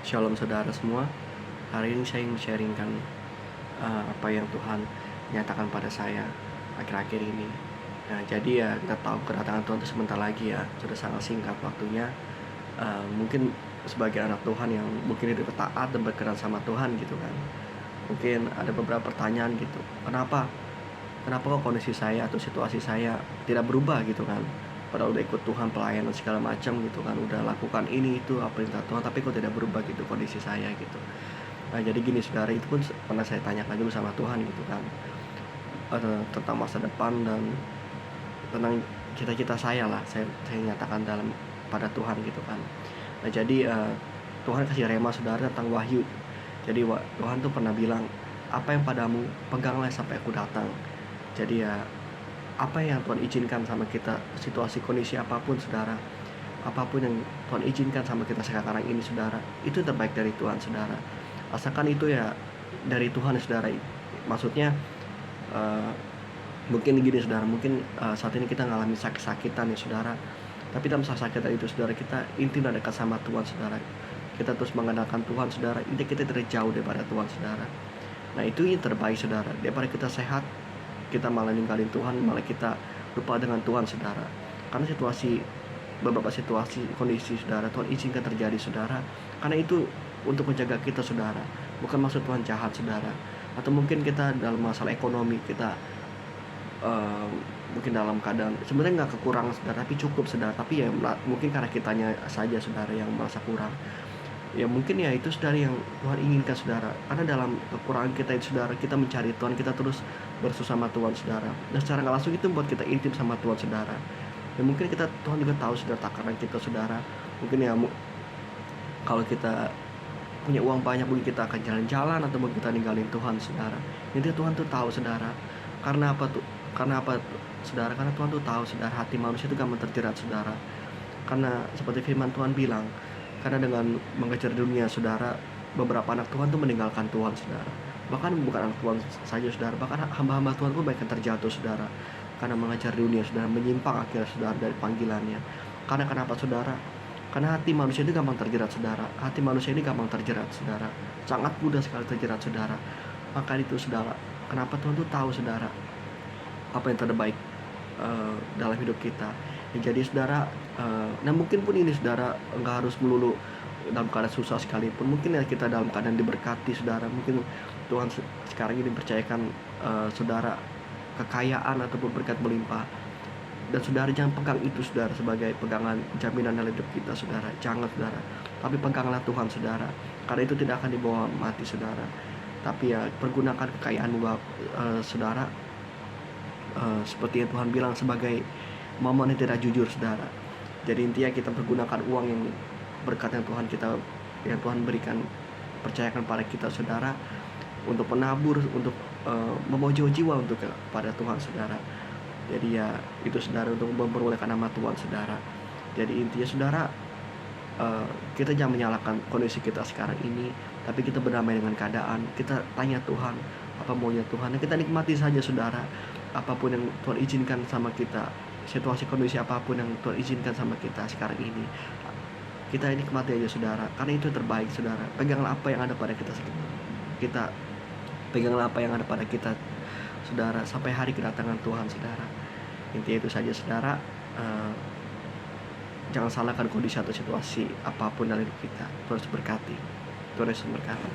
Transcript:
Shalom saudara semua. Hari ini saya ingin sharingkan apa yang Tuhan nyatakan pada saya akhir-akhir ini. Nah, jadi ya kita tahu kedatangan Tuhan itu sebentar lagi ya, sudah sangat singkat waktunya. Mungkin sebagai anak Tuhan yang mungkin hidup taat dan berkenan sama Tuhan gitu kan. Mungkin ada beberapa pertanyaan gitu. Kenapa? Kenapa kok kondisi saya atau situasi saya tidak berubah gitu kan? Padahal udah ikut Tuhan, pelayanan segala macam gitu kan, udah lakukan ini itu apa perintah Tuhan, tapi kok tidak berubah gitu kondisi saya gitu. Nah, jadi gini saudara, itu pun pernah saya tanyakan dulu sama Tuhan gitu kan, tentang masa depan dan tentang cita-cita saya lah, saya nyatakan dalam pada Tuhan gitu kan. Nah, jadi Tuhan kasih rema saudara tentang wahyu. Jadi Tuhan tuh pernah bilang, apa yang padamu peganglah sampai aku datang. Jadi ya, apa yang Tuhan izinkan sama kita, situasi kondisi apapun saudara, apapun yang Tuhan izinkan sama kita sekarang ini saudara, itu terbaik dari Tuhan saudara. Asalkan itu ya dari Tuhan saudara. Maksudnya mungkin gini saudara, mungkin saat ini kita ngalami sakit-sakitan ya saudara, tapi dalam sakit itu saudara, kita intim dan dekat sama Tuhan saudara, kita terus mengandalkan Tuhan saudara, intinya kita tidak jauh daripada Tuhan saudara. Nah, itu yang terbaik saudara, daripada kita sehat kita malah ninggalin Tuhan, malah kita lupa dengan Tuhan saudara. Karena beberapa situasi kondisi saudara Tuhan izinkan terjadi saudara, karena itu untuk menjaga kita saudara, bukan maksud Tuhan jahat saudara. Atau mungkin kita dalam masalah ekonomi, kita mungkin dalam keadaan sebenarnya nggak kekurangan saudara, tapi cukup saudara, tapi ya mungkin karena kitanya saja saudara yang merasa kurang. Ya mungkin ya itu saudara yang Tuhan inginkan saudara, karena dalam kekurangan kita itu saudara, kita mencari Tuhan, kita terus bersusah sama Tuhan saudara, dan secara nggak langsung itu buat kita intim sama Tuhan saudara. Dan mungkin Tuhan juga tahu saudara takaran kita saudara. Mungkin ya kalau kita punya uang banyak, mungkin kita akan jalan-jalan atau mungkin kita ninggalin Tuhan saudara. Jadi Tuhan tuh tahu saudara. Karena apa saudara? Karena Tuhan tuh tahu saudara, hati manusia itu gampang terjerat saudara. Karena seperti firman Tuhan bilang, karena dengan mengejar dunia saudara, beberapa anak Tuhan tuh meninggalkan Tuhan saudara. Bahkan bukan anak Tuhan saja saudara, bahkan hamba-hamba Tuhan pun banyak yang terjatuh saudara, karena mengejar dunia saudara, menyimpang akhirnya saudara dari panggilannya. Karena kenapa saudara? Karena hati manusia ini gampang terjerat saudara. Hati manusia ini gampang terjerat saudara, sangat mudah sekali terjerat saudara. Maka itu saudara, kenapa Tuhan tuh tahu saudara apa yang terbaik dalam hidup kita. Ya, jadi saudara, nah mungkin pun ini saudara nggak harus melulu dalam keadaan susah sekalipun. Mungkin ya kita dalam keadaan diberkati saudara. Mungkin Tuhan sekarang ini mempercayakan saudara kekayaan ataupun berkat melimpah, dan saudara jangan pegang itu saudara sebagai pegangan jaminan dalam hidup kita saudara. Jangan saudara, tapi peganglah Tuhan saudara, karena itu tidak akan dibawa mati saudara. Tapi ya pergunakan kekayaanmu saudara, seperti yang Tuhan bilang, sebagai momen yang tidak jujur saudara. Jadi intinya kita pergunakan uang yang berkat yang Tuhan berikan, percayakan pada kita saudara, untuk menabur, untuk membawa jiwa-jiwa untuk kepada Tuhan saudara. Jadi ya itu saudara, untuk memperolehkan nama Tuhan saudara. Jadi intinya saudara, kita jangan menyalahkan kondisi kita sekarang ini, tapi kita berdamai dengan keadaan. Kita tanya Tuhan, apa maunya Tuhan, dan kita nikmati saja saudara, apapun yang Tuhan izinkan sama kita, situasi kondisi apapun yang Tuhan izinkan sama kita sekarang ini, kita nikmati aja saudara, karena itu terbaik saudara. Peganglah apa yang ada pada kita peganglah apa yang ada pada kita saudara, sampai hari kedatangan Tuhan saudara. Intinya itu saja saudara. Jangan salahkan kondisi atau situasi apapun dalam hidup kita. Tuhan Yesus berkati. Tuhan Yesus berkati.